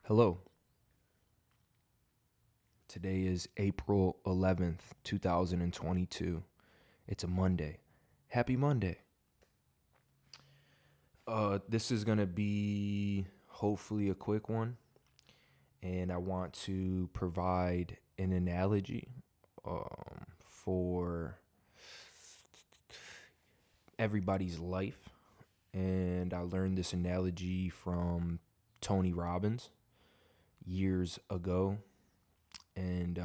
Hello. Today is April 11th, 2022. It's a Monday. Happy Monday. This is going to be hopefully a quick one, and I want to provide an analogy for everybody's life. And I learned this analogy from Tony Robbins years ago. And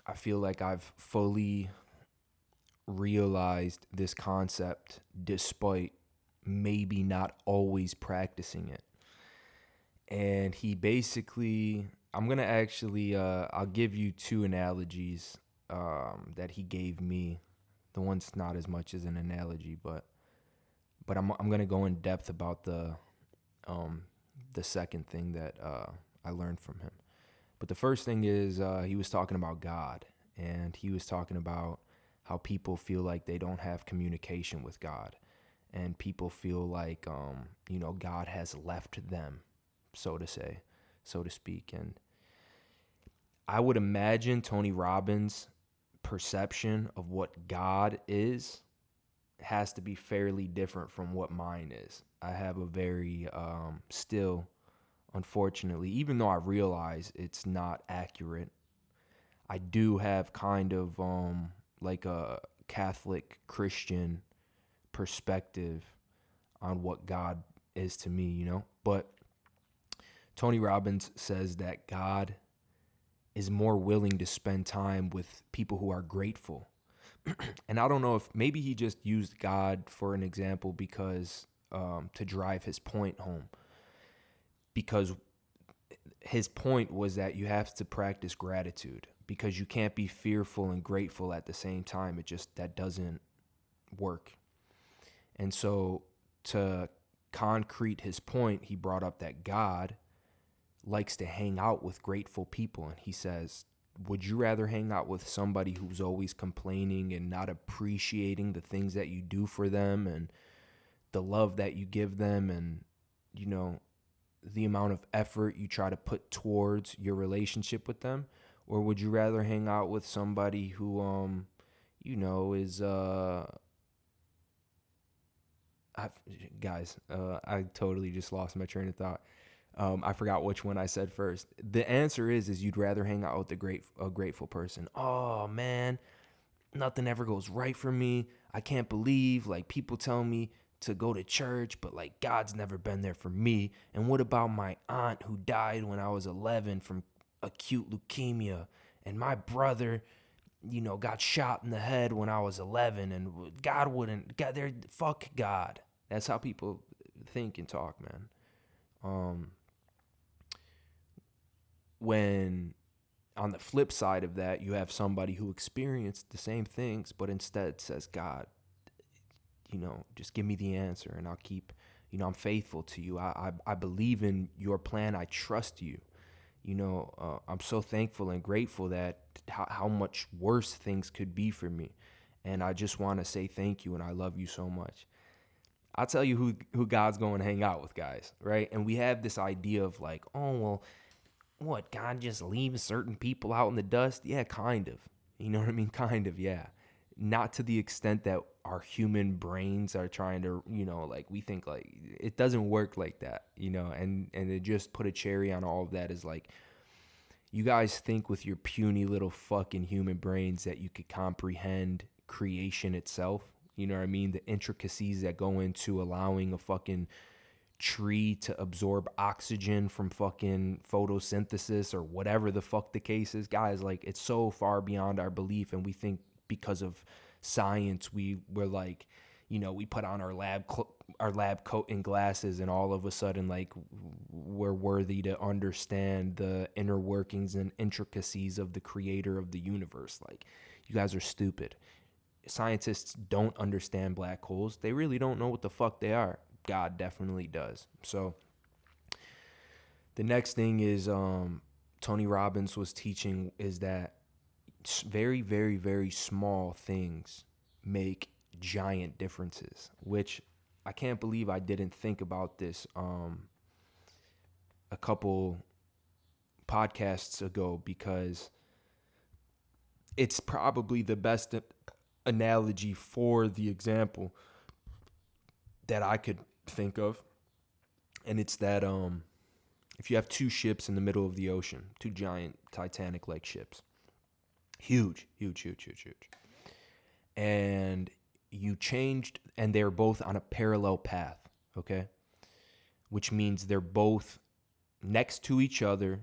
I feel like I've fully realized this concept despite maybe not always practicing it. And he basically, I'm going to actually, I'll give you two analogies that he gave me. The one's not as much as an analogy, but I'm going to go in depth about the second thing that I learned from him. But the first thing is he was talking about God, and he was talking about how people feel like they don't have communication with God, and people feel like God has left them, so to speak. And I would imagine Tony Robbins' perception of what God is has to be fairly different from what mine is. I have a very still, unfortunately, even though I realize it's not accurate, I do have kind of like a Catholic Christian perspective on what God is to me. But Tony Robbins says that God is more willing to spend time with people who are grateful. And I don't know if maybe he just used God for an example because to drive his point home. Because his point was that you have to practice gratitude, because you can't be fearful and grateful at the same time. That doesn't work. And so to concrete his point, he brought up that God likes to hang out with grateful people. And he says, would you rather hang out with somebody who's always complaining and not appreciating the things that you do for them and the love that you give them and, the amount of effort you try to put towards your relationship with them? Or would you rather hang out with somebody who, is, I totally just lost my train of thought. I forgot which one I said first. The answer is you'd rather hang out with a grateful person. Oh man, nothing ever goes right for me. I can't believe, like, people tell me to go to church, but like God's never been there for me. And what about my aunt who died when I was 11 from acute leukemia? And my brother, got shot in the head when I was 11, and fuck God. That's how people think and talk, man. When on the flip side of that, you have somebody who experienced the same things, but instead says, God, just give me the answer and I'll keep, I'm faithful to you. I believe in your plan. I trust you. I'm so thankful and grateful that how much worse things could be for me. And I just want to say thank you and I love you so much. I'll tell you who God's going to hang out with, guys, right? And we have this idea of like, oh, well, what, God just leaves certain people out in the dust? Yeah, kind of. You know what I mean? Kind of, yeah. Not to the extent that our human brains are trying to, like we think like it doesn't work like that, and to just put a cherry on all of that is like, you guys think with your puny little fucking human brains that you could comprehend creation itself. You know what I mean? The intricacies that go into allowing a fucking tree to absorb oxygen from fucking photosynthesis or whatever the fuck the case is. Guys, like, it's so far beyond our belief, and we think because of science we're like, we put on our lab coat and glasses and all of a sudden like we're worthy to understand the inner workings and intricacies of the creator of the universe. Like, you guys are stupid. Scientists don't understand black holes. They really don't know what the fuck they are. God definitely does. So the next thing is Tony Robbins was teaching is that very, very, very small things make giant differences, which I can't believe I didn't think about this a couple podcasts ago, because it's probably the best analogy for the example that I could think of. And it's that if you have two ships in the middle of the ocean, two giant Titanic-like ships, huge, and and they're both on a parallel path, okay? Which means they're both next to each other,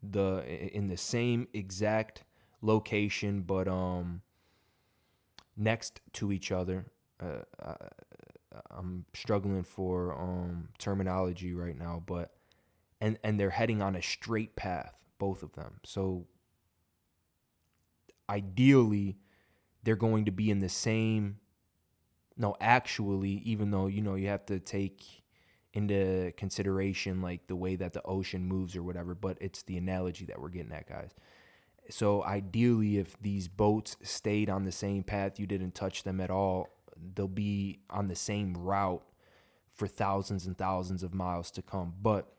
in the same exact location, but next to each other. I'm struggling for terminology right now, but and they're heading on a straight path, both of them. So ideally, they're going to be in the same. No, actually, even though you have to take into consideration like the way that the ocean moves or whatever, but it's the analogy that we're getting at, guys. So ideally, if these boats stayed on the same path, you didn't touch them at all, they'll be on the same route for thousands and thousands of miles to come. But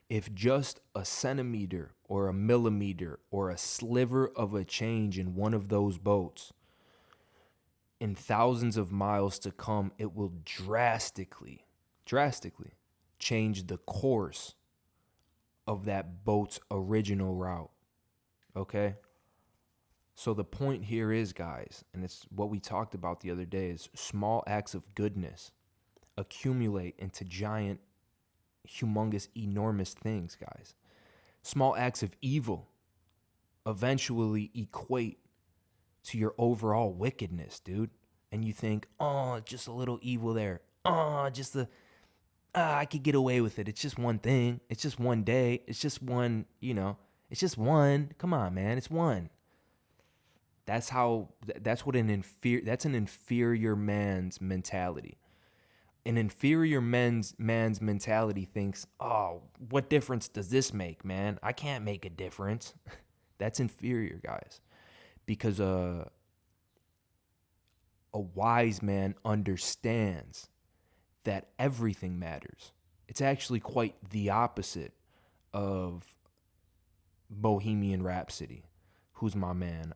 if just a centimeter or a millimeter or a sliver of a change in one of those boats in thousands of miles to come, it will drastically change the course of that boat's original route. Okay? So the point here is, guys, and it's what we talked about the other day, is small acts of goodness accumulate into giant, humongous, enormous things, guys. Small acts of evil eventually equate to your overall wickedness, dude. And you think, oh, just a little evil there. Oh, I could get away with it. It's just one thing. It's just one day. It's just one, it's just one. Come on, man. It's one. That's an inferior man's mentality. An inferior man's mentality thinks, oh, what difference does this make, man? I can't make a difference. That's inferior, guys. Because a wise man understands that everything matters. It's actually quite the opposite of Bohemian Rhapsody. Who's my man?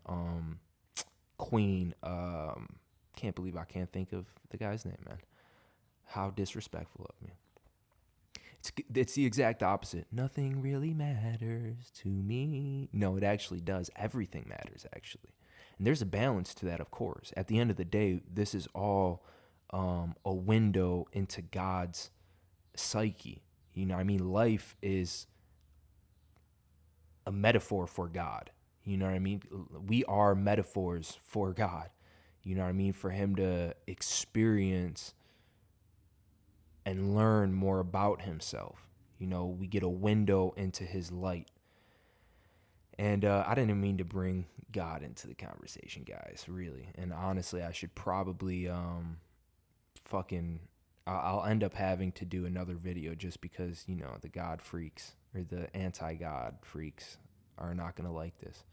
Queen. Can't believe I can't think of the guy's name, man. How disrespectful of me. It's the exact opposite. Nothing really matters to me. No, it actually does. Everything matters, actually. And there's a balance to that, of course. At the end of the day, this is all a window into God's psyche. Life is a metaphor for God. You know what I mean? We are metaphors for God. You know what I mean? For him to experience and learn more about himself. We get a window into his light. And I didn't mean to bring God into the conversation, guys, really. And honestly, I should probably I'll end up having to do another video, just because, the God freaks or the anti-God freaks are not going to like this.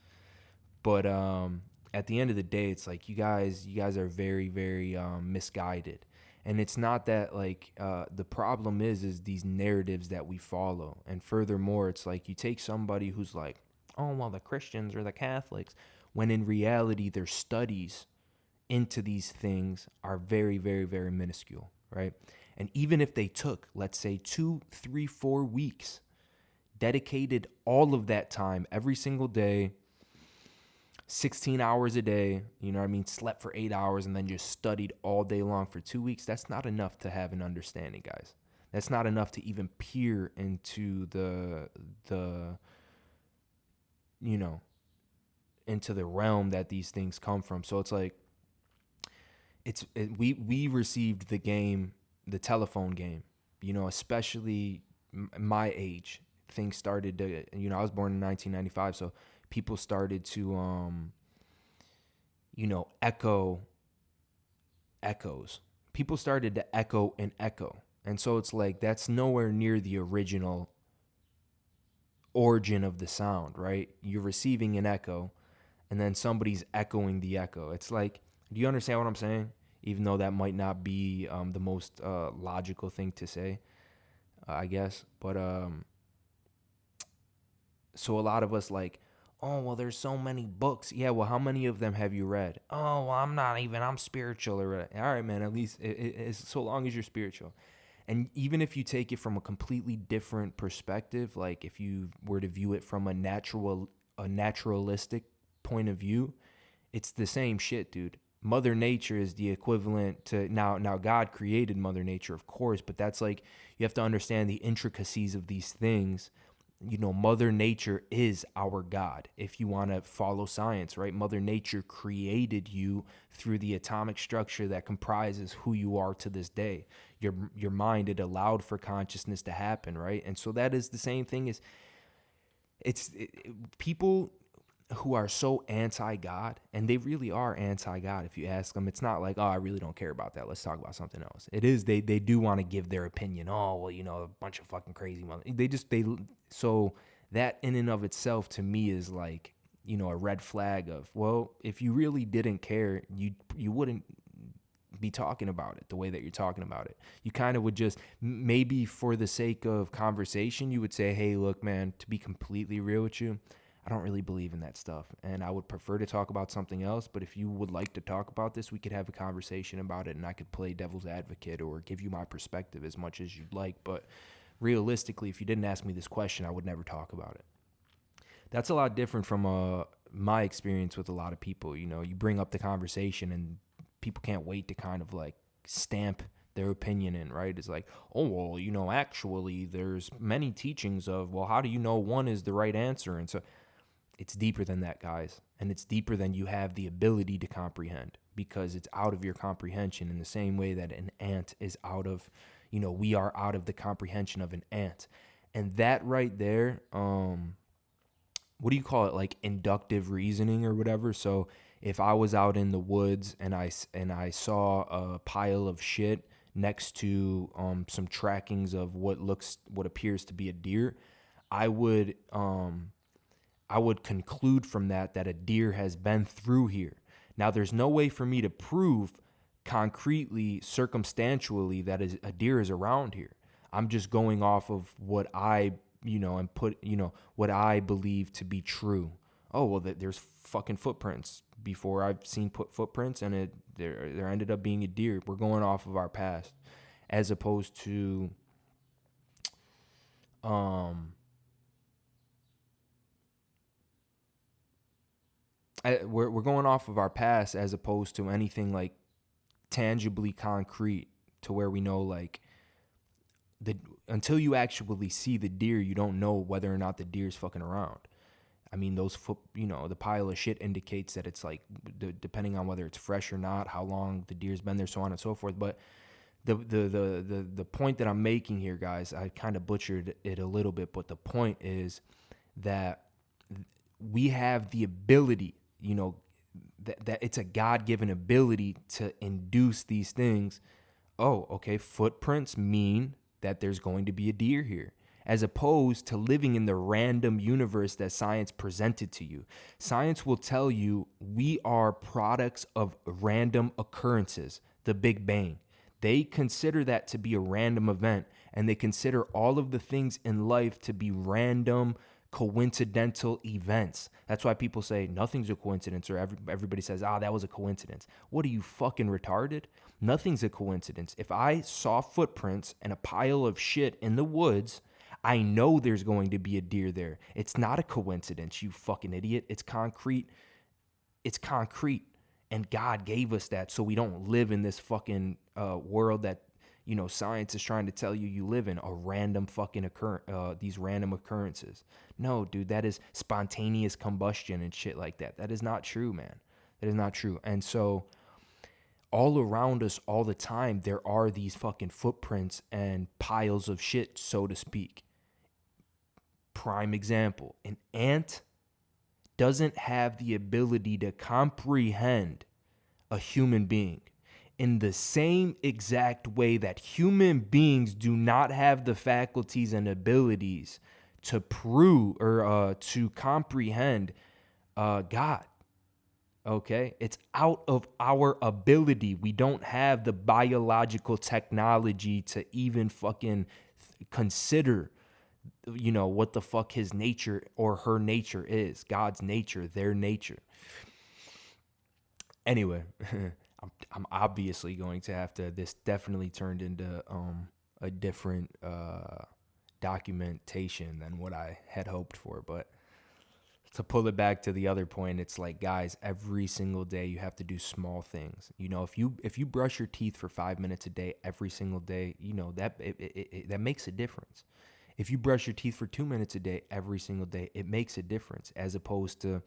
But at the end of the day, it's like you guys are very, very misguided. And it's not that, like, the problem is these narratives that we follow. And furthermore, it's like you take somebody who's like, oh, well, the Christians or the Catholics, when in reality their studies into these things are very, very, very minuscule, right? And even if they took, let's say, 2, 3, 4 weeks, dedicated all of that time every single day, 16 hours a day, slept for 8 hours and then just studied all day long for 2 weeks, that's not enough to have an understanding, guys. That's not enough to even peer into into the realm that these things come from. So it's like, we received the telephone game, especially my age. Things started to, I was born in 1995, so people started to, echoes. People started to echo and echo. And so it's like, that's nowhere near the original origin of the sound, right? You're receiving an echo, and then somebody's echoing the echo. It's like, do you understand what I'm saying? Even though that might not be the most logical thing to say. I guess. But so a lot of us like, oh, well, there's so many books. Yeah, well, how many of them have you read? Oh, well, I'm spiritual. Or all right, man, at least it's so long as you're spiritual. And even if you take it from a completely different perspective, like if you were to view it from a naturalistic point of view, it's the same shit, dude. Mother Nature is the equivalent to now God created Mother Nature, of course, but that's like you have to understand the intricacies of these things. Mother Nature is our God. If you want to follow science, right? Mother Nature created you through the atomic structure that comprises who you are to this day. Your mind, it allowed for consciousness to happen, right? And so that is the same thing as people who are so anti-God, and they really are anti-God. If you ask them, it's not like, oh, I really don't care about that. Let's talk about something else. It is, they do want to give their opinion. Oh, well, a bunch of fucking crazy mother. So that in and of itself to me is like, a red flag of, well, if you really didn't care, you wouldn't be talking about it the way that you're talking about it. You kind of would just, maybe for the sake of conversation, you would say, hey, look, man, to be completely real with you, I don't really believe in that stuff, and I would prefer to talk about something else. But if you would like to talk about this, we could have a conversation about it, and I could play devil's advocate or give you my perspective as much as you'd like. But realistically, if you didn't ask me this question, I would never talk about it. That's a lot different from my experience with a lot of people. You bring up the conversation, and people can't wait to kind of like stamp their opinion in, right? It's like, oh, well, actually, there's many teachings of, well, how do you know one is the right answer? And so it's deeper than that, guys. And it's deeper than you have the ability to comprehend, because it's out of your comprehension in the same way that an ant is out of, we are out of the comprehension of an ant. And that right there, what do you call it? Like inductive reasoning or whatever. So if I was out in the woods and I saw a pile of shit next to some trackings of what appears to be a deer, I would conclude from that a deer has been through here. Now, there's no way for me to prove concretely, circumstantially, that a deer is around here. I'm just going off of what I, what I believe to be true. Oh, well, there's fucking footprints before I've seen footprints, and there ended up being a deer. We're going off of our past, as opposed to, we're going off of our past as opposed to anything like tangibly concrete, to where we know, like, until you actually see the deer, you don't know whether or not the deer's fucking around. I mean, the pile of shit indicates that it's like, depending on whether it's fresh or not, how long the deer's been there, so on and so forth. But the point that I'm making here, guys, I kind of butchered it a little bit, but the point is that we have the ability, that it's a God-given ability to induce these things. Oh, okay, footprints mean that there's going to be a deer here, as opposed to living in the random universe that science presented to you. Science will tell you we are products of random occurrences, the Big Bang. They consider that to be a random event, and they consider all of the things in life to be random, coincidental events. That's why people say nothing's a coincidence, or everybody says, that was a coincidence. What are you, fucking retarded? Nothing's a coincidence. If I saw footprints and a pile of shit in the woods, I know there's going to be a deer there. It's not a coincidence, you fucking idiot. It's concrete. It's concrete. And God gave us that so we don't live in this fucking world that, science is trying to tell you live in, a random fucking these random occurrences. No, dude, that is spontaneous combustion and shit like that. That is not true, man. That is not true. And so all around us all the time, there are these fucking footprints and piles of shit, so to speak. Prime example, an ant doesn't have the ability to comprehend a human being in the same exact way that human beings do not have the faculties and abilities to prove or to comprehend God. Okay, it's out of our ability. We don't have the biological technology to even fucking consider, what the fuck his nature or her nature is, God's nature, their nature. Anyway, I'm obviously going to have to, this definitely turned into a different documentation than what I had hoped for. But to pull it back to the other point, it's like, guys, every single day you have to do small things. If you brush your teeth for 5 minutes a day, every single day, that makes a difference. If you brush your teeth for 2 minutes a day, every single day, it makes a difference, as opposed to,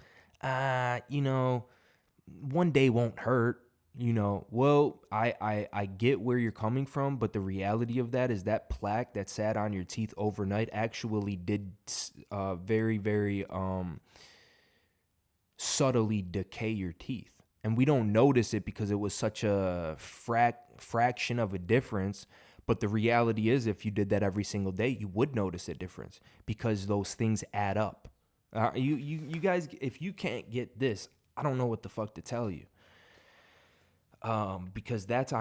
one day won't hurt. Well, I get where you're coming from, but the reality of that is that plaque that sat on your teeth overnight actually did very, very subtly decay your teeth. And we don't notice it because it was such a fraction of a difference. But the reality is, if you did that every single day, you would notice a difference, because those things add up. You guys, if you can't get this, I don't know what the fuck to tell you. Because that's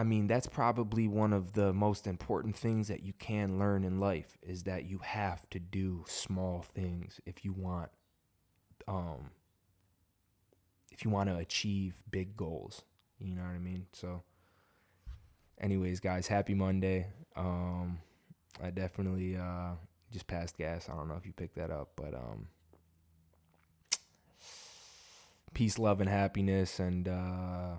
probably one of the most important things that you can learn in life, is that you have to do small things if you want to achieve big goals. You know what I mean? So anyways, guys, happy Monday. I definitely just passed gas. I don't know if you picked that up, but peace, love, and happiness. And a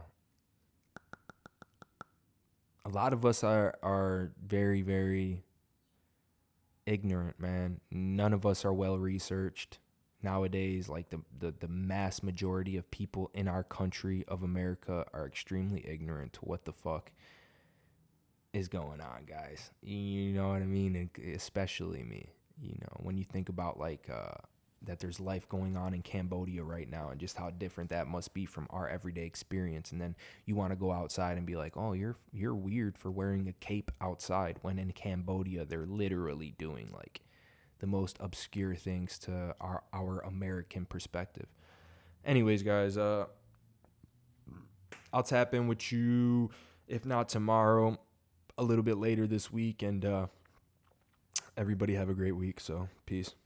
lot of us are very, very ignorant, man. None of us are well researched nowadays. Like the mass majority of people in our country of America are extremely ignorant to what the fuck is going on, guys. You know what I mean? And especially me. When you think about that there's life going on in Cambodia right now, and just how different that must be from our everyday experience. And then you want to go outside and be like, oh, you're weird for wearing a cape outside, when in Cambodia they're literally doing like the most obscure things to our American perspective. Anyways, guys, I'll tap in with you, if not tomorrow, a little bit later this week. And everybody have a great week. So peace.